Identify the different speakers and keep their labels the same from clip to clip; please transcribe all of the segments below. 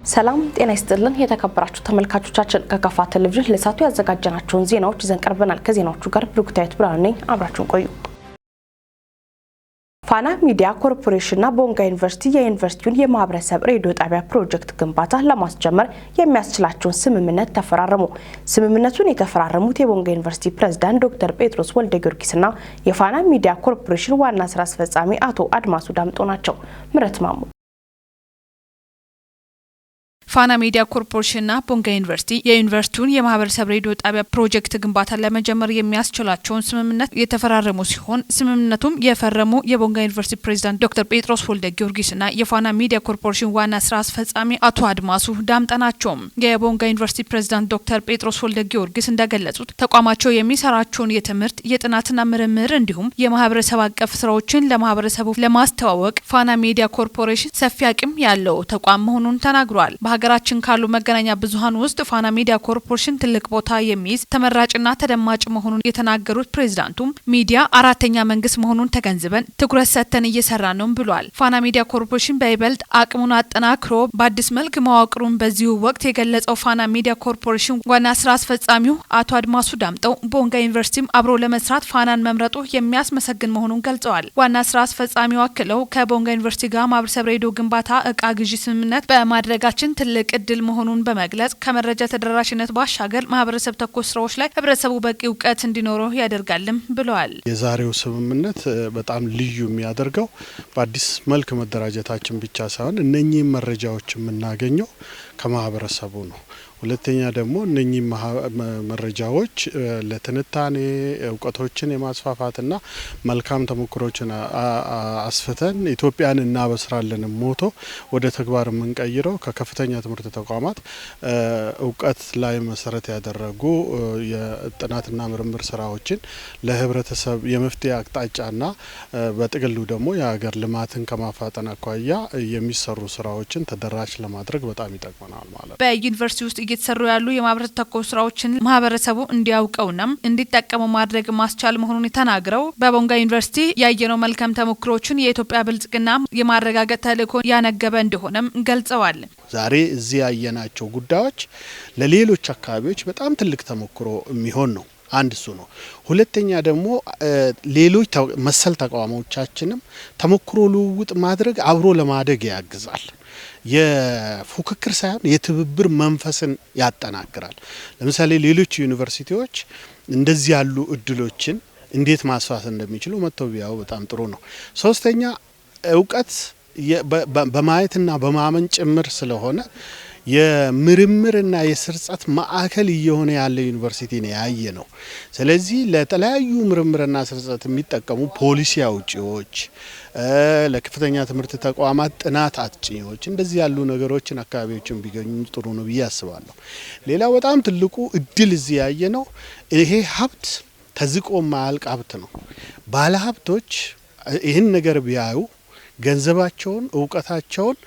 Speaker 1: ሰላም ጤና ይስጥልን የተከበራችሁ ተመልካቾቻችን ከካፋ ቴሌቪዥን ለሳቱ ያዘጋጀናቸውን ዜናዎች ይዘን ቀርበናል። ከዜናዎቹ ጋር ብሩክታይት ብርሃኑ ነኝ። አብራችሁን ቆዩ። ፋና ሚዲያ ኮርፖሬሽንና ቦንጋ ዩኒቨርሲቲ የዩኒቨርሲቲውን የማህበረሰብ ሬዲዮ ጣቢያ ፕሮጀክት ግንባታ ለማስጀመር የሚያስችላቸውን ስምምነት ተፈራረሙ። ስምምነቱን የተፈራረሙት የቦንጋ ዩኒቨርሲቲ ፕሬዝዳንት ዶክተር ጴጥሮስ ወልደ ጊዮርጊስና የፋና ሚዲያ ኮርፖሬሽን ዋና ስራ አስፈጻሚ አቶ አድማሱ ዳምጦ ናቸው። ምረት ማሙ
Speaker 2: ፋና ሚዲያ ኮርፖሬሽንና ቦንጋ ዩኒቨርሲቲ የዩኒቨርሲቲውን የማህበረሰብ ሬዲዮ ጣቢያ ፕሮጀክት ግንባታ ለመጀመር የሚያስችላቸውን ስምምነት የተፈራረሙ ሲሆን ስምምነቱም የፈረሙ የቦንጋ ዩኒቨርሲቲ ፕሬዝዳንት ዶክተር ጴጥሮስ ወልደ ጊዮርጊስና የፋና ሚዲያ ኮርፖሬሽን ዋና ስራ አስፈጻሚ አቶ አድማሱ ዳምጦ ናቸው። የቦንጋ ዩኒቨርሲቲ ፕሬዝዳንት ዶክተር ጴጥሮስ ወልደ ጊዮርጊስ እንደገለጹት ተቋማቸው የሚሰራቸውን የትምህርት የጥናትና ምርምር እንዲሁም የማህበረሰብ አቀፍ ስራዎችን ለማህበረሰቡ ለማስተዋወቅ ፋና ሚዲያ ኮርፖሬሽን ሰፊ አቅም ያለው ተቋም መሆኑን ተናግሯል። ሀገራችን ካሉ መገናኛ ብዙሃን ውስጥ ፋና ሚዲያ ኮርፖሬሽን ትልቅ ቦታ የሚይዝ ተመራጭና ተደማጭ መሆኑን የተናገሩት ፕሬዝዳንቱም ሚዲያ አራተኛ መንግስት መሆኑን ተገንዝበን ትኩረት ሰጥተን እየሰራ ነው ብሏል። ፋና ሚዲያ ኮርፖሬሽን በይበልጥ አቅሙን አጠናክሮ በአዲስ መልክ መዋቅሩን በዚሁ ወቅት የገለጸው ፋና ሚዲያ ኮርፖሬሽን ዋና ስራ አስፈጻሚው አቶ አድማሱ ዳምጦ ቦንጋ ዩኒቨርሲቲም አብሮ ለመስራት ፋናን መምረጡ የሚያስመሰግን መሆኑን ገልጸዋል። ዋና ስራ አስፈጻሚው አክለው ከቦንጋ ዩኒቨርሲቲ ጋር ማህበረሰብ ሬዲዮ ግንባታ እቃ ግዢ ስምምነት በማድረጋችን ትልቅ እድል መሆኑን በመግለጽ ከመረጃ ተደራሽነት ባሻገር ማህበረሰብ ተኮር ስራዎች ላይ ህብረተሰቡ በቂ እውቀት እንዲኖረው ያደርጋልም ብለዋል።
Speaker 3: የዛሬው ስምምነት በጣም ልዩ የሚያደርገው በአዲስ መልክ መደራጀታችን ብቻ ሳይሆን እነኚህ መረጃዎች የምናገኘው ከማህበረሰቡ ነው። ሁለተኛ ደግሞ እነኚህ መረጃዎች ለትንታኔ እውቀቶችን የማስፋፋትና መልካም ተሞክሮችን አስፍተን ኢትዮጵያን እናበስራለን ሞቶ ወደ ተግባር የምንቀይረው ከከፍተኛ ትምህርት ተቋማት እውቀት ላይ መሰረት ያደረጉ የጥናትና ምርምር ስራዎችን ለህብረተሰብ የመፍትሄ አቅጣጫና በጥቅሉ ደግሞ የሀገር ልማትን ከማፋጠን አኳያ የሚሰሩ ስራዎችን ተደራሽ ለማድረግ በጣም ይጠቅመናል ማለት ነው።
Speaker 2: በዩኒቨርሲቲ ውስጥ እየተሰሩ ያሉ የማህበረሰብ ተኮር ስራዎችን ማህበረሰቡ እንዲያውቀውና እንዲጠቀሙ ማድረግ ማስቻል መሆኑን ተናግረው በቦንጋ ዩኒቨርሲቲ ያየነው መልካም ተሞክሮችን የኢትዮጵያ ብልጽግና የማረጋገጥ ተልዕኮ ያነገበ እንደሆነም ገልጸዋል።
Speaker 3: ዛሬ እዚህ ያየናቸው ጉዳዮች ለሌሎች አካባቢዎች በጣም ትልቅ ተሞክሮ የሚሆን ነው። አንድ እሱ ነው። ሁለተኛ ደግሞ ሌሎች መሰል ተቋሞቻችንም ተሞክሮ ልውውጥ ማድረግ አብሮ ለማደግ ያግዛል። የፉክክር ሳይሆን የትብብር መንፈስን ያጠናክራል። ለምሳሌ ሌሎች ዩኒቨርሲቲዎች እንደዚህ ያሉ እድሎችን እንዴት ማስፋት እንደሚችሉ መተው ቢያው በጣም ጥሩ ነው። ሶስተኛ እውቀት በማየትና በማመን ጭምር ስለሆነ የምርምርና የስርጸት ማዕከል እየሆነ ያለ ዩኒቨርሲቲ ነው ያየ ነው። ስለዚህ ለተለያዩ ምርምርና ስርጸት የሚጠቀሙ ፖሊሲ አውጪዎች፣ ለከፍተኛ ትምህርት ተቋማት ጥናት አጥኚዎች እንደዚህ ያሉ ነገሮችን አካባቢዎችን ቢገኙ ጥሩ ነው ብዬ አስባለሁ። ሌላው በጣም ትልቁ እድል እዚህ ያየ ነው ይሄ ሀብት ተዝቆ ማያልቅ ሀብት ነው። ባለ ሀብቶች ይህን ነገር ቢያዩ ገንዘባቸውን እውቀታቸውን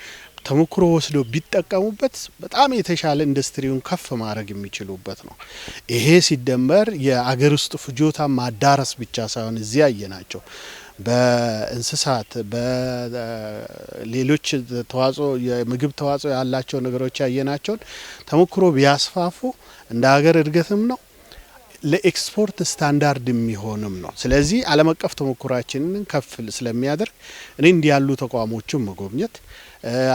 Speaker 3: ተሞክሮ ወስደው ቢጠቀሙበት በጣም የተሻለ ኢንዱስትሪውን ከፍ ማድረግ የሚችሉበት ነው። ይሄ ሲደመር የአገር ውስጥ ፍጆታ ማዳረስ ብቻ ሳይሆን እዚህ ያየናቸው በእንስሳት በሌሎች ተዋጽኦ የምግብ ተዋጽኦ ያላቸው ነገሮች ያየናቸውን ተሞክሮ ቢያስፋፉ እንደ ሀገር እድገትም ነው ለኤክስፖርት ስታንዳርድ የሚሆንም ነው። ስለዚህ ዓለም አቀፍ ተሞክሯችንን ከፍ ስለሚያደርግ እኔ እንዲህ ያሉ ተቋሞችን መጎብኘት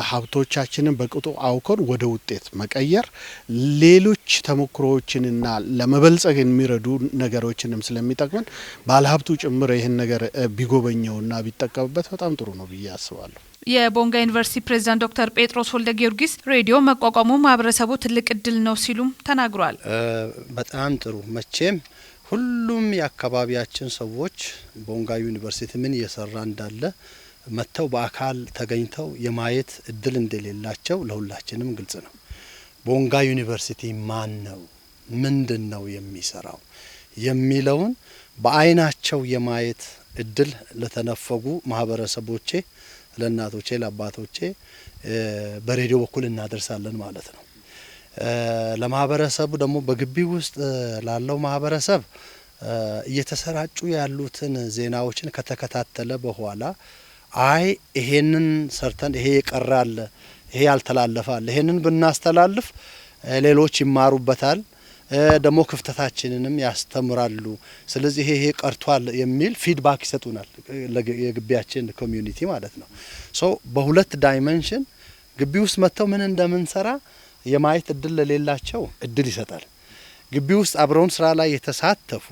Speaker 3: ሀብቶቻችንን በቅጡ አውቀን ወደ ውጤት መቀየር ሌሎች ተሞክሮዎችንና ለመበልጸግ የሚረዱ ነገሮችንም ስለሚጠቅመን ባለሀብቱ ጭምር ይህን ነገር ቢጎበኘውና ቢጠቀምበት በጣም ጥሩ ነው ብዬ አስባለሁ።
Speaker 2: የቦንጋ ዩኒቨርሲቲ ፕሬዝዳንት ዶክተር ጴጥሮስ ወልደ ጊዮርጊስ ሬዲዮ መቋቋሙ ማህበረሰቡ ትልቅ እድል ነው ሲሉም ተናግሯል።
Speaker 4: በጣም ጥሩ መቼም ሁሉም የአካባቢያችን ሰዎች ቦንጋ ዩኒቨርሲቲ ምን እየሰራ እንዳለ መተው በአካል ተገኝተው የማየት እድል እንደሌላቸው ለሁላችንም ግልጽ ነው። ቦንጋ ዩኒቨርሲቲ ማን ነው፣ ምንድነው የሚሰራው የሚለውን በአይናቸው የማየት እድል ለተነፈጉ ማህበረሰቦቼ ለእናቶቼ ለአባቶቼ በሬዲዮ በኩል እናደርሳለን ማለት ነው። ለማህበረሰቡ ደግሞ በግቢ ውስጥ ላለው ማህበረሰብ እየተሰራጩ ያሉትን ዜናዎችን ከተከታተለ በኋላ አይ ይሄንን ሰርተን ይሄ ይቀራል ይሄ ያልተላለፋል ይሄንን ብናስተላልፍ ሌሎች ይማሩበታል ደሞ ክፍተታችንንም ያስተምራሉ ስለዚህ ይሄ ቀርቷል የሚል ፊድባክ ይሰጡናል የግቢያችን ኮሚዩኒቲ ማለት ነው ሶ በሁለት ዳይሜንሽን ግቢ ውስጥ መተው ምን እንደምንሰራ የማየት እድል ለሌላቸው እድል ይሰጣል ግቢ ውስጥ አብረውን ስራ ላይ የተሳተፉ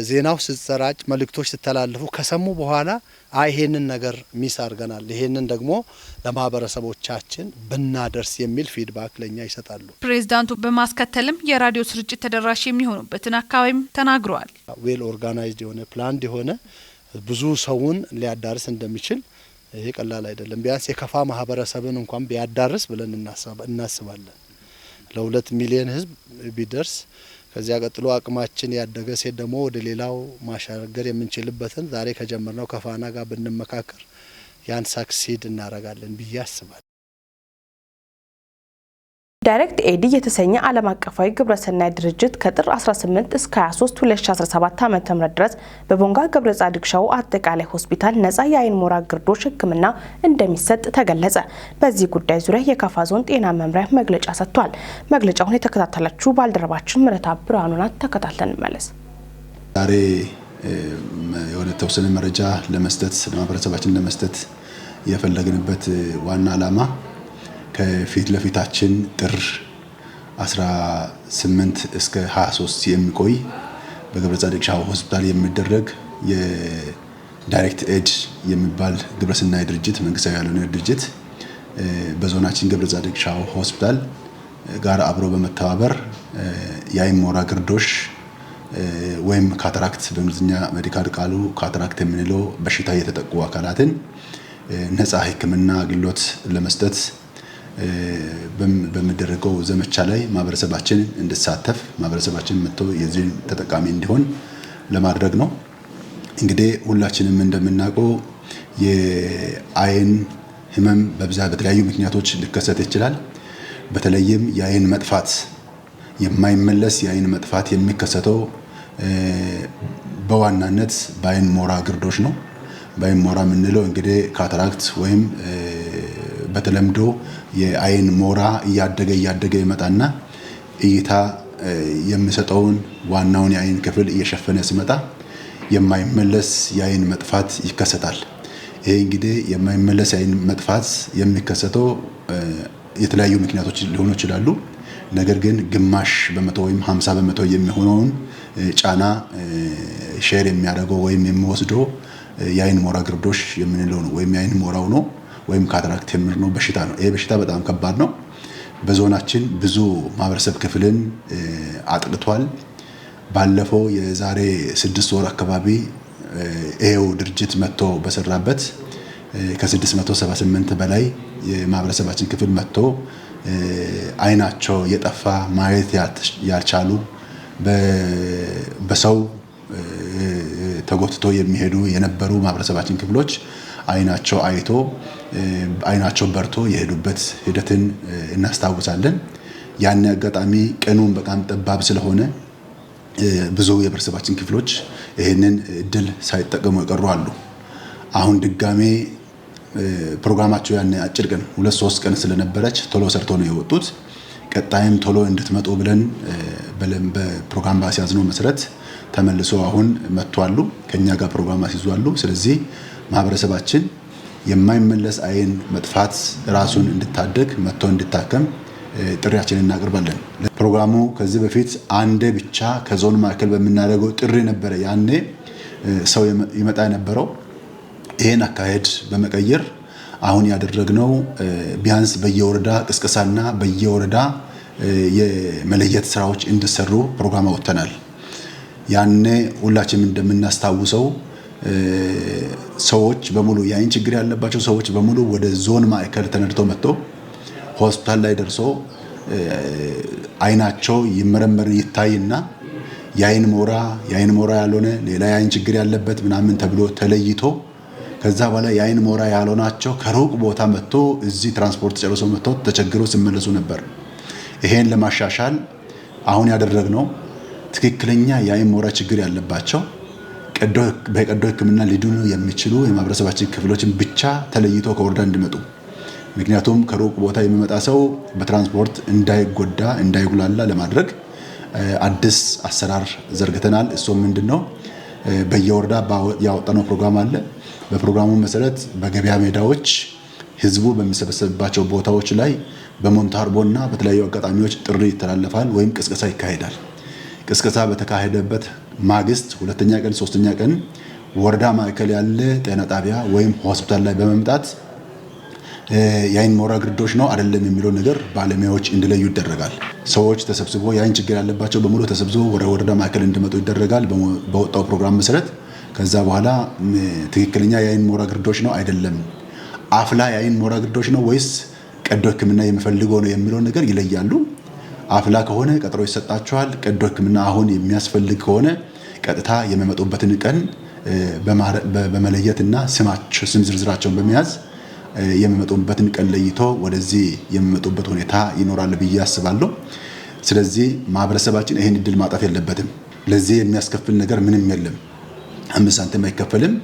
Speaker 4: ዜናው ሲሰራጭ መልእክቶች ሲተላለፉ ከሰሙ በኋላ ይሄንን ነገር ሚስ አርገናል ይሄንን ደግሞ ለማህበረሰቦቻችን ብናደርስ የሚል ፊድባክ ለኛ ይሰጣሉ
Speaker 2: ፕሬዝዳንቱ በማስከተልም የራዲዮ ስርጭት ተደራሽ የሚሆኑበትን አካባቢም ተናግረዋል
Speaker 4: ዌል ኦርጋናይዝድ የሆነ ፕላንድ የሆነ ብዙ ሰውን ሊያዳርስ እንደሚችል ይሄ ቀላል አይደለም ቢያንስ የከፋ ማህበረሰብን እንኳን ቢያዳርስ ብለን እናስባለን ለ2 ሚሊዮን ህዝብ ቢደርስ ከዚያ ቀጥሎ አቅማችን ያደገ ሴት ደግሞ ወደ ሌላው ማሻገር የምንችልበትን ዛሬ ከጀመርነው ከፋና ጋር ብንመካከር ያን ሳክሲድ እናረጋለን ብዬ አስባለሁ
Speaker 1: ዳይሬክት ኤድ የተሰኘ ዓለም አቀፋዊ ግብረሰናይ ድርጅት ከጥር 18 እስከ 23 2017 ዓ.ም ድረስ በቦንጋ ገብረ ጻድቅ ሻው አጠቃላይ ሆስፒታል ነፃ የአይን ሞራ ግርዶሽ ህክምና እንደሚሰጥ ተገለጸ። በዚህ ጉዳይ ዙሪያ የካፋ ዞን ጤና መምሪያ መግለጫ ሰጥቷል። መግለጫውን የተከታተላችሁ ባልደረባችን ምረታ ብርሃኑናት ተከታተልን መለስ።
Speaker 5: ዛሬ የሆነ ተወሰነ መረጃ ለመስጠት ለማህበረሰባችን ለመስጠት የፈለግንበት ዋና ዓላማ ከፊት ለፊታችን ጥር 18 እስከ 23 የሚቆይ በገብረ ጻድቅ ሻው ሆስፒታል የሚደረግ የዳይሬክት ኤድ የሚባል ግብረሰናይ ድርጅት መንግስታዊ ያልሆነ ድርጅት በዞናችን ገብረ ጻድቅ ሻው ሆስፒታል ጋር አብሮ በመተባበር የአይን ሞራ ግርዶሽ ወይም ካታራክት በእንግሊዝኛ ሜዲካል ቃሉ ካታራክት የምንለው በሽታ የተጠቁ አካላትን ነፃ ህክምና አገልግሎት ለመስጠት በሚደረገው ዘመቻ ላይ ማህበረሰባችን እንድሳተፍ ማህበረሰባችን መጥቶ የዚህ ተጠቃሚ እንዲሆን ለማድረግ ነው። እንግዲህ ሁላችንም እንደምናውቀው የአይን ህመም በብዛት በተለያዩ ምክንያቶች ሊከሰት ይችላል። በተለይም የአይን መጥፋት የማይመለስ የአይን መጥፋት የሚከሰተው በዋናነት በአይን ሞራ ግርዶሽ ነው። በአይን ሞራ የምንለው እንግዲህ ካታራክት ወይም በተለምዶ የአይን ሞራ እያደገ ይመጣና እይታ የሚሰጠውን ዋናውን የአይን ክፍል እየሸፈነ ሲመጣ የማይመለስ የአይን መጥፋት ይከሰታል። ይሄ እንግዲህ የማይመለስ የአይን መጥፋት የሚከሰተው የተለያዩ ምክንያቶች ሊሆኑ ይችላሉ። ነገር ግን ግማሽ በመቶ ወይም 50 በመቶ የሚሆነውን ጫና ሼር የሚያደርገው ወይም የሚወስደው የአይን ሞራ ግርዶሽ የምንለው ነው ወይም የአይን ሞራው ነው ወይም ካታራክት የምንለው በሽታ ነው። ይሄ በሽታ በጣም ከባድ ነው። በዞናችን ብዙ ማህበረሰብ ክፍልን አጥልቷል። ባለፈው የዛሬ 6 ወር አካባቢ ይሄው ድርጅት መጥቶ በሰራበት ከ678 በላይ የማህበረሰባችን ክፍል መጥቶ አይናቸው የጠፋ ማየት ያልቻሉ በሰው ተጎትቶ የሚሄዱ የነበሩ ማህበረሰባችን ክፍሎች አይናቸው አይቶ አይናቸው በርቶ የሄዱበት ሂደትን እናስታውሳለን። ያን አጋጣሚ ቀኑን በጣም ጠባብ ስለሆነ ብዙ የህብረተሰባችን ክፍሎች ይሄንን እድል ሳይጠቀሙ የቀሩ አሉ። አሁን ድጋሜ ፕሮግራማቸው ያን አጭር ቀን 2-3 ቀን ስለነበረች ቶሎ ሰርቶ ነው የወጡት። ቀጣይም ቶሎ እንድትመጡ ብለን በፕሮግራም ባስያዝነው መሰረት ተመልሶ አሁን መጥቷሉ። ከኛ ጋር ፕሮግራም አስይዟሉ። ስለዚህ ማህበረሰባችን የማይመለስ አይን መጥፋት ራሱን እንድታደግ መጥቶ እንድታከም ጥሪያችንን እናቀርባለን። ፕሮግራሙ ከዚህ በፊት አንዴ ብቻ ከዞን ማዕከል በመናደርገው ጥሪ ነበረ ያኔ ሰው ይመጣ የነበረው። ይሄን አካሄድ በመቀየር አሁን ያደረግነው ቢያንስ በየወረዳ ቅስቀሳና በየወረዳ የመለየት ስራዎች እንዲሰሩ ፕሮግራም አወጥተናል። ያኔ ሁላችንም እንደምናስታውሰው ሰዎች በሙሉ የአይን ችግር ያለባቸው ሰዎች በሙሉ ወደ ዞን ማዕከል ተነድተው መጥተው ሆስፒታል ላይ ደርሶ አይናቸው ይመረመር ይታይና የአይን ሞራ ያልሆነ ሌላ የአይን ችግር ያለበት ምናምን ተብሎ ተለይቶ ከዛ በኋላ የአይን ሞራ ያልሆናቸው ከሩቅ ቦታ መጥቶ እዚህ ትራንስፖርት ጨርሶ መጥቶ ተቸግረው ሲመለሱ ነበር። ይሄን ለማሻሻል አሁን ያደረግነው ትክክለኛ የአይን ሞራ ችግር ያለባቸው በቀዶ ሕክምና ሊድኑ የሚችሉ የማህበረሰባችን ክፍሎችን ብቻ ተለይቶ ከወረዳ እንዲመጡ ምክንያቱም ከሩቅ ቦታ የሚመጣ ሰው በትራንስፖርት እንዳይጎዳ እንዳይጉላላ ለማድረግ አዲስ አሰራር ዘርግተናል። እሱም ምንድነው በየወረዳ ያወጣነው ፕሮግራም አለ። በፕሮግራሙ መሰረት በገበያ ሜዳዎች ህዝቡ በሚሰበሰብባቸው ቦታዎች ላይ በሞንታርቦና በተለያዩ አጋጣሚዎች ጥሪ ይተላለፋል ወይም ቅስቀሳ ይካሄዳል። ቅስቀሳ በተካሄደበት ማግስት ሁለተኛ ቀን ሶስተኛ ቀን ወረዳ ማዕከል ያለ ጤና ጣቢያ ወይም ሆስፒታል ላይ በመምጣት የአይን ሞራ ግርዶሽ ነው አይደለም የሚለው ነገር ባለሙያዎች እንዲለዩ ይደረጋል። ሰዎች ተሰብስበው የአይን ችግር ያለባቸው በሙሉ ተሰብስበው ወደ ወረዳ ማዕከል እንዲመጡ ይደረጋል በወጣው ፕሮግራም መሰረት። ከዛ በኋላ ትክክለኛ የአይን ሞራ ግርዶሽ ነው አይደለም፣ አፍላ የአይን ሞራ ግርዶሽ ነው ወይስ ቀዶ ሕክምና የሚፈልገው ነው የሚለው ነገር ይለያሉ። አፍላ ከሆነ ቀጠሮ ይሰጣቸዋል። ቀዶ ሕክምና አሁን የሚያስፈልግ ከሆነ ቀጥታ የሚመጡበትን ቀን በመለየትና ስም ዝርዝራቸውን በመያዝ የሚመጡበትን ቀን ለይቶ ወደዚህ የሚመጡበት ሁኔታ ይኖራል ብዬ አስባለሁ። ስለዚህ ማህበረሰባችን ይሄን እድል ማጣት የለበትም። ለዚህ የሚያስከፍል ነገር ምንም የለም። 5 ሳንቲም አይከፈልም።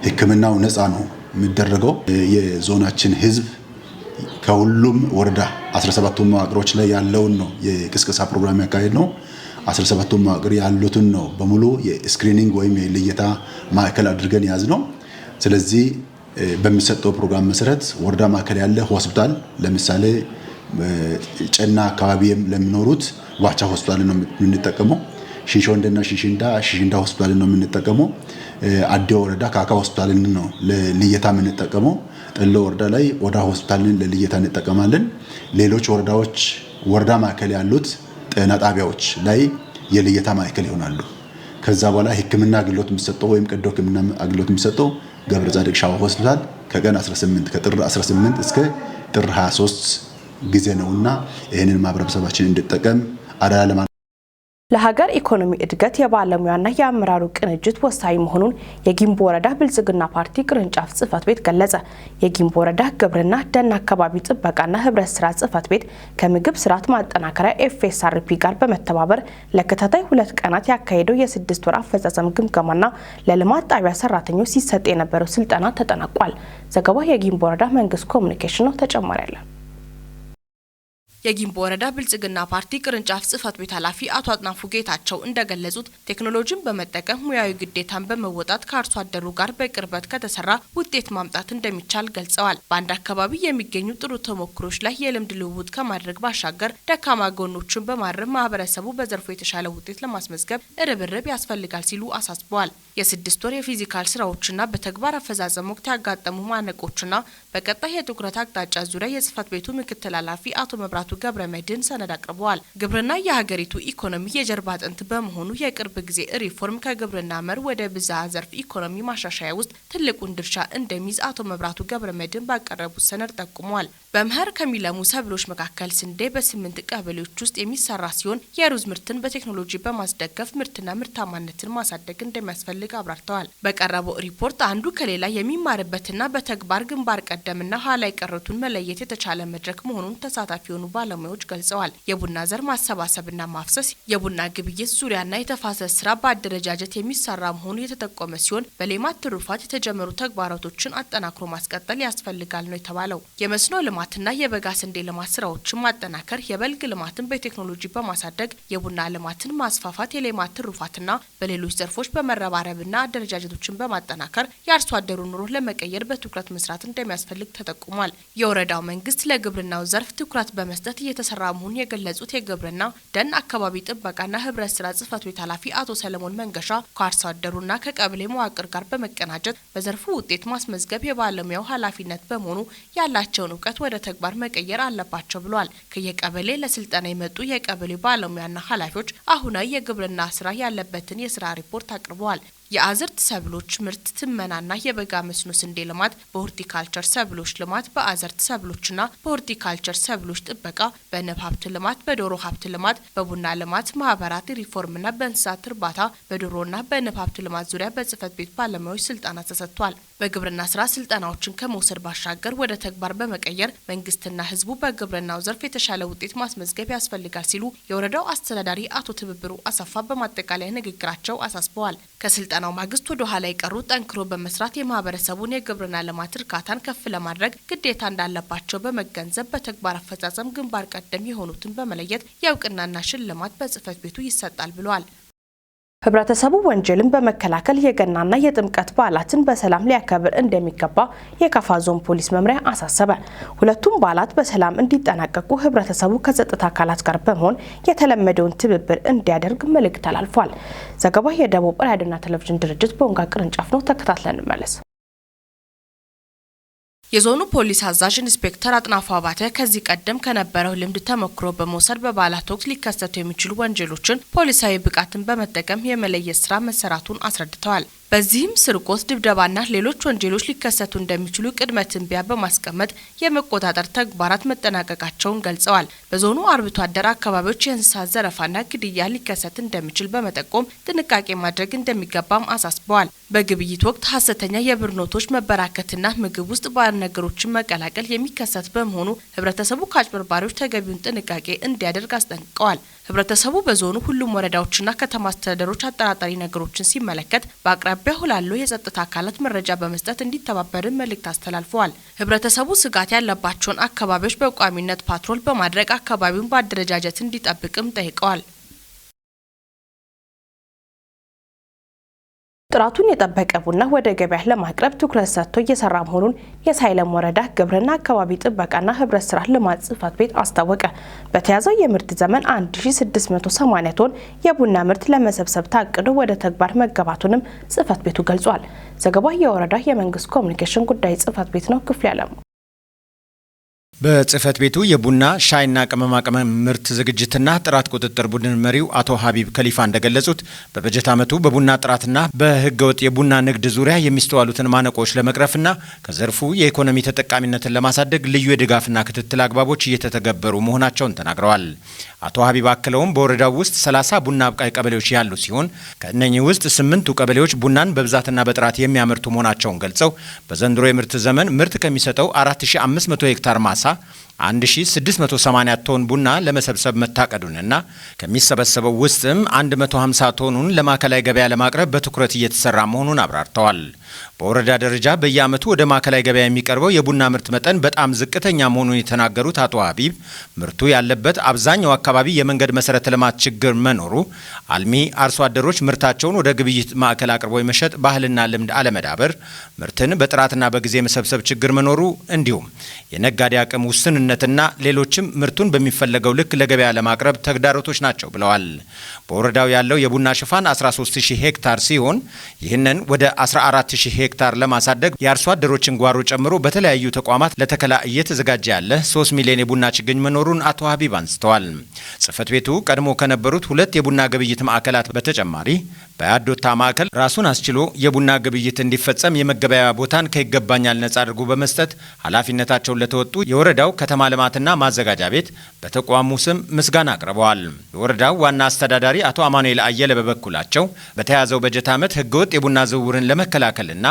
Speaker 5: ሕክምናው ነፃ ነው የሚደረገው። የዞናችን ህዝብ ከሁሉም ወረዳ 17ቱም መዋቅሮች ላይ ያለውን ነው የቅስቀሳ ፕሮግራም ያካሄድ ነው። 17ቱም መዋቅር ያሉትን ነው በሙሉ የስክሪኒንግ ወይም የልየታ ማዕከል አድርገን ያዝ ነው። ስለዚህ በሚሰጠው ፕሮግራም መሰረት ወረዳ ማዕከል ያለ ሆስፒታል ለምሳሌ ጨና አካባቢ ለሚኖሩት ዋቻ ሆስፒታል ነው የምንጠቀመው። ሺሾንደና ሺሽንዳ ሆስፒታል ነው የምንጠቀመው። አዲ ወረዳ ካካ ሆስፒታልን ነው ለልየታ የምንጠቀመው። ጠሎ ወረዳ ላይ ወዳ ሆስፒታልን ለልየታ እንጠቀማለን። ሌሎች ወረዳዎች ወረዳ ማዕከል ያሉት ጤና ጣቢያዎች ላይ የልየታ ማዕከል ይሆናሉ። ከዛ በኋላ ሕክምና አገልግሎት የሚሰጠው ወይም ቀዶ ሕክምና አገልግሎት የሚሰጠው ገብረ ጻድቅ ሻዋ ሆስፒታል ከቀን 18 ከጥር 18 እስከ ጥር 23 ጊዜ ነውና ይሄንን ማህበረሰባችን እንድጠቀም አደራ
Speaker 1: ለሀገር ኢኮኖሚ እድገት የባለሙያና የአመራሩ ቅንጅት ወሳኝ መሆኑን የጊምቦ ወረዳ ብልጽግና ፓርቲ ቅርንጫፍ ጽህፈት ቤት ገለጸ። የጊምቦ ወረዳ ግብርና ደን አካባቢ ጥበቃና ህብረት ስራ ጽህፈት ቤት ከምግብ ስርዓት ማጠናከሪያ ኤፍኤስአርፒ ጋር በመተባበር ለከታታይ 2 ቀናት ያካሄደው የ6 ወር አፈጻጸም ግምገማና ለልማት ጣቢያ ሰራተኞች ሲሰጥ የነበረው ስልጠና ተጠናቋል። ዘገባው የጊምቦ ወረዳ መንግስት ኮሚኒኬሽን ነው። ተጨማሪ አለ።
Speaker 2: የጊምቦ ወረዳ ብልጽግና ፓርቲ ቅርንጫፍ ጽህፈት ቤት ኃላፊ አቶ አጥናፉ ጌታቸው እንደገለጹት ቴክኖሎጂን በመጠቀም ሙያዊ ግዴታን በመወጣት ከአርሶ አደሩ ጋር በቅርበት ከተሰራ ውጤት ማምጣት እንደሚቻል ገልጸዋል። በአንድ አካባቢ የሚገኙ ጥሩ ተሞክሮች ላይ የልምድ ልውውጥ ከማድረግ ባሻገር ደካማ ጎኖችን በማረም ማህበረሰቡ በዘርፉ የተሻለ ውጤት ለማስመዝገብ ርብርብ ያስፈልጋል ሲሉ አሳስበዋል። የ6 ወር የፊዚካል ስራዎችና በተግባር አፈጻጸም ወቅት ያጋጠሙ ማነቆችና በቀጣይ የትኩረት አቅጣጫ ዙሪያ የጽህፈት ቤቱ ምክትል ኃላፊ አቶ መብራቱ ገብረ መድህን ሰነድ አቅርበዋል። ግብርና የሀገሪቱ ኢኮኖሚ የጀርባ አጥንት በመሆኑ የቅርብ ጊዜ ሪፎርም ከግብርና መር ወደ ብዝሃ ዘርፍ ኢኮኖሚ ማሻሻያ ውስጥ ትልቁን ድርሻ እንደሚይዝ አቶ መብራቱ ገብረ መድህን ባቀረቡት ሰነድ ጠቁመዋል። በመኸር ከሚለሙ ሰብሎች መካከል ስንዴ በ8 ቀበሌዎች ውስጥ የሚሰራ ሲሆን የሩዝ ምርትን በቴክኖሎጂ በማስደገፍ ምርትና ምርታማነትን ማሳደግ እንደሚያስፈልግ አብራርተዋል። በቀረበው ሪፖርት አንዱ ከሌላ የሚማርበትና በተግባር ግንባር ቀደምና ኋላ የቀሩትን መለየት የተቻለ መድረክ መሆኑን ተሳታፊ የሆኑ ባለሙያዎች ገልጸዋል። የቡና ዘር ማሰባሰብና ማፍሰስ፣ የቡና ግብይት ዙሪያና የተፋሰስ ስራ በአደረጃጀት የሚሰራ መሆኑ የተጠቆመ ሲሆን በሌማት ትሩፋት የተጀመሩ ተግባራቶችን አጠናክሮ ማስቀጠል ያስፈልጋል ነው የተባለው። የመስኖ ልማትና የበጋ ስንዴ ልማት ስራዎችን ማጠናከር፣ የበልግ ልማትን በቴክኖሎጂ በማሳደግ የቡና ልማትን ማስፋፋት፣ የሌማት ትሩፋትና በሌሎች ዘርፎች በመረባረብና አደረጃጀቶችን በማጠናከር የአርሶ አደሩ ኑሮ ለመቀየር በትኩረት መስራት እንደሚያስፈልግ ተጠቁሟል። የወረዳው መንግስት ለግብርናው ዘርፍ ትኩረት በመስጠት እየተሰራ መሆኑን የገለጹት የግብርና ደን አካባቢ ጥበቃና ህብረት ስራ ጽህፈት ቤት ኃላፊ አቶ ሰለሞን መንገሻ ከአርሶ አደሩና ከቀበሌ መዋቅር ጋር በመቀናጀት በዘርፉ ውጤት ማስመዝገብ የባለሙያው ኃላፊነት በመሆኑ ያላቸውን እውቀት ወደ ተግባር መቀየር አለባቸው ብሏል። ከየቀበሌ ለስልጠና የመጡ የቀበሌ ባለሙያና ኃላፊዎች አሁናዊ የግብርና ስራ ያለበትን የስራ ሪፖርት አቅርበዋል። የአዝርት ሰብሎች ምርት ትመናና የበጋ መስኖ ስንዴ ልማት፣ በሆርቲካልቸር ሰብሎች ልማት፣ በአዝርት ሰብሎችና በሆርቲካልቸር ሰብሎች ጥበቃ፣ በንብ ሀብት ልማት፣ በዶሮ ሀብት ልማት፣ በቡና ልማት ማህበራት ሪፎርምና በእንስሳት እርባታ፣ በዶሮና በንብ ሀብት ልማት ዙሪያ በጽህፈት ቤት ባለሙያዎች ስልጠና ተሰጥቷል።
Speaker 1: በግብርና ስራ ስልጠናዎችን ከመውሰድ ባሻገር ወደ ተግባር በመቀየር መንግስትና ህዝቡ በግብርናው ዘርፍ የተሻለ ውጤት ማስመዝገብ ያስፈልጋል ሲሉ የወረዳው አስተዳዳሪ አቶ ትብብሩ አሰፋ በማጠቃለያ ንግግራቸው አሳስበዋል። ከስልጠናው ማግስት ወደ ኋላ የቀሩ ጠንክሮ በመስራት የማህበረሰቡን የግብርና ልማት እርካታን ከፍ ለማድረግ ግዴታ እንዳለባቸው በመገንዘብ በተግባር አፈጻጸም ግንባር ቀደም የሆኑትን በመለየት የእውቅናና ሽልማት በጽህፈት ቤቱ ይሰጣል ብለዋል። ህብረተሰቡ ወንጀልን በመከላከል የገናና የጥምቀት በዓላትን በሰላም ሊያከብር እንደሚገባ የካፋ ዞን ፖሊስ መምሪያ አሳሰበ። ሁለቱም በዓላት በሰላም እንዲጠናቀቁ ህብረተሰቡ ከጸጥታ አካላት ጋር በመሆን የተለመደውን ትብብር እንዲያደርግ መልእክት ተላልፏል። ዘገባው የደቡብ ራዲዮና ቴሌቪዥን ድርጅት ቦንጋ ቅርንጫፍ ነው። ተከታትለን እንመለስ። የዞኑ ፖሊስ አዛዥ ኢንስፔክተር አጥናፉ አባተ ከዚህ ቀደም ከነበረው ልምድ ተሞክሮ በመውሰድ በበዓላት ወቅት ሊከሰቱ የሚችሉ ወንጀሎችን ፖሊሳዊ ብቃትን በመጠቀም የመለየት ስራ መሰራቱን አስረድተዋል። በዚህም ስርቆት፣ ድብደባና ሌሎች ወንጀሎች ሊከሰቱ እንደሚችሉ ቅድመ ትንበያ በማስቀመጥ የመቆጣጠር ተግባራት መጠናቀቃቸውን ገልጸዋል። በዞኑ አርብቶ አደር አካባቢዎች የእንስሳት ዘረፋና ግድያ ሊከሰት እንደሚችል በመጠቆም ጥንቃቄ ማድረግ እንደሚገባም አሳስበዋል። በግብይት ወቅት ሐሰተኛ የብር ኖቶች መበራከትና ምግብ ውስጥ ባዕድ ነገሮችን መቀላቀል የሚከሰት በመሆኑ ህብረተሰቡ ከአጭበርባሪዎች ተገቢውን ጥንቃቄ እንዲያደርግ አስጠንቅቀዋል። ህብረተሰቡ በዞኑ ሁሉም ወረዳዎችና ከተማ አስተዳደሮች አጠራጣሪ ነገሮችን ሲመለከት በአቅራቢያው ላለው የጸጥታ አካላት መረጃ በመስጠት እንዲተባበር መልእክት አስተላልፈዋል። ህብረተሰቡ ስጋት ያለባቸውን አካባቢዎች በቋሚነት ፓትሮል በማድረግ አካባቢውን በአደረጃጀት እንዲጠብቅም ጠይቀዋል። ጥራቱን የጠበቀ ቡና ወደ ገበያ ለማቅረብ ትኩረት ሰጥቶ እየሰራ መሆኑን የሳይለም ወረዳ ግብርና አካባቢ ጥበቃና ህብረት ስራ ልማት ጽህፈት ቤት አስታወቀ። በተያዘው የምርት ዘመን 1680 ቶን የቡና ምርት ለመሰብሰብ ታቅዶ ወደ ተግባር መገባቱንም ጽህፈት ቤቱ ገልጿል። ዘገባው የወረዳ የመንግስት ኮሚኒኬሽን ጉዳይ ጽህፈት ቤት ነው። ክፍል ያለም
Speaker 6: በጽህፈት ቤቱ የቡና ሻይና ቅመማ ቅመም ምርት ዝግጅትና ጥራት ቁጥጥር ቡድን መሪው አቶ ሀቢብ ከሊፋ እንደገለጹት በበጀት ዓመቱ በቡና ጥራትና በህገወጥ የቡና ንግድ ዙሪያ የሚስተዋሉትን ማነቆች ለመቅረፍና ከዘርፉ የኢኮኖሚ ተጠቃሚነትን ለማሳደግ ልዩ የድጋፍና ክትትል አግባቦች እየተተገበሩ መሆናቸውን ተናግረዋል። አቶ ሀቢብ አክለውም በወረዳው ውስጥ 30 ቡና አብቃይ ቀበሌዎች ያሉ ሲሆን ከእነኚህ ውስጥ 8ቱ ቀበሌዎች ቡናን በብዛትና በጥራት የሚያመርቱ መሆናቸውን ገልጸው በዘንድሮ የምርት ዘመን ምርት ከሚሰጠው 4500 ሄክታር ማሳ 1680 ቶን ቡና ለመሰብሰብ መታቀዱንና ከሚሰበሰበው ውስጥም 150 ቶኑን ለማዕከላዊ ገበያ ለማቅረብ በትኩረት እየተሰራ መሆኑን አብራርተዋል። በወረዳ ደረጃ በየዓመቱ ወደ ማዕከላዊ ገበያ የሚቀርበው የቡና ምርት መጠን በጣም ዝቅተኛ መሆኑን የተናገሩት አቶ ሀቢብ ምርቱ ያለበት አብዛኛው አካባቢ የመንገድ መሰረተ ልማት ችግር መኖሩ፣ አልሚ አርሶ አደሮች ምርታቸውን ወደ ግብይት ማዕከል አቅርቦ የመሸጥ ባህልና ልምድ አለመዳበር፣ ምርትን በጥራትና በጊዜ መሰብሰብ ችግር መኖሩ እንዲሁም የነጋዴ አቅም ውስንነትና ሌሎችም ምርቱን በሚፈለገው ልክ ለገበያ ለማቅረብ ተግዳሮቶች ናቸው ብለዋል። በወረዳው ያለው የቡና ሽፋን 13000 ሄክታር ሲሆን ይህንን ወደ 14000 ሄክታር ለማሳደግ የአርሶ አደሮችን ጓሮ ጨምሮ በተለያዩ ተቋማት ለተከላ እየተዘጋጀ ያለ 3 ሚሊዮን የቡና ችግኝ መኖሩን አቶ ሀቢብ አንስተዋል። ጽህፈት ቤቱ ቀድሞ ከነበሩት 2 የቡና ግብይት ማዕከላት በተጨማሪ በአዶታ ማዕከል ራሱን አስችሎ የቡና ግብይት እንዲፈጸም የመገበያያ ቦታን ከይገባኛል ነጻ አድርጎ በመስጠት ኃላፊነታቸውን ለተወጡ የወረዳው ከተማ ልማትና ማዘጋጃ ቤት በተቋሙ ስም ምስጋና አቅርበዋል። የወረዳው ዋና አስተዳዳሪ አቶ አማኑኤል አየለ በበኩላቸው በተያዘው በጀት ዓመት ህገወጥ የቡና ዝውውርን ለመከላከልና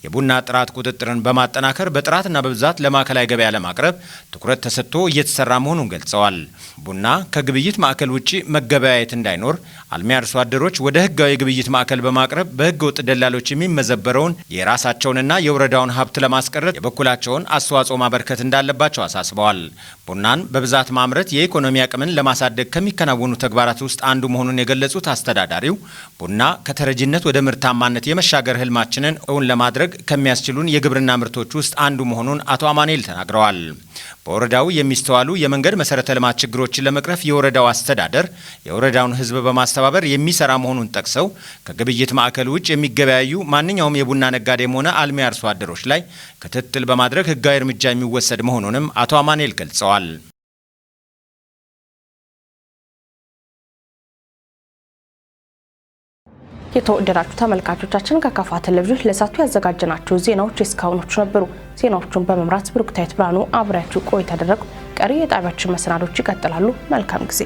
Speaker 6: የቡና ጥራት ቁጥጥርን በማጠናከር በጥራትና በብዛት ለማዕከላዊ ገበያ ለማቅረብ ትኩረት ተሰጥቶ እየተሰራ መሆኑን ገልጸዋል። ቡና ከግብይት ማዕከል ውጪ መገበያየት እንዳይኖር አልሚ አርሶ አደሮች ወደ ህጋዊ ግብይት ማዕከል በማቅረብ በህገ ወጥ ደላሎች የሚመዘበረውን የራሳቸውንና የወረዳውን ሀብት ለማስቀረት የበኩላቸውን አስተዋጽኦ ማበርከት እንዳለባቸው አሳስበዋል። ቡናን በብዛት ማምረት የኢኮኖሚ አቅምን ለማሳደግ ከሚከናወኑ ተግባራት ውስጥ አንዱ መሆኑን የገለጹት አስተዳዳሪው ቡና ከተረጂነት ወደ ምርታማነት የመሻገር ህልማችንን እውን ለማድረግ ከሚያስችሉን የግብርና ምርቶች ውስጥ አንዱ መሆኑን አቶ አማኑኤል ተናግረዋል። በወረዳው የሚስተዋሉ የመንገድ መሰረተ ልማት ችግሮችን ለመቅረፍ የወረዳው አስተዳደር የወረዳውን ህዝብ በማስተባበር የሚሰራ መሆኑን ጠቅሰው ከግብይት ማዕከል ውጭ የሚገበያዩ ማንኛውም የቡና ነጋዴም ሆነ አልሚ አርሶ አደሮች ላይ ክትትል በማድረግ ህጋዊ እርምጃ የሚወሰድ መሆኑንም አቶ አማኑኤል ገልጸዋል።
Speaker 1: የተወደዳችሁ ተመልካቾቻችን ከካፋ ቴሌቪዥን ለሳቱ ያዘጋጀናቸው ዜናዎች እስካሁኖቹ ነበሩ። ዜናዎቹን በመምራት ብሩክታይት ብርሃኑ አብራችሁ ቆይታ አደረግኩ። ቀሪ የጣቢያችን መሰናዶች ይቀጥላሉ። መልካም ጊዜ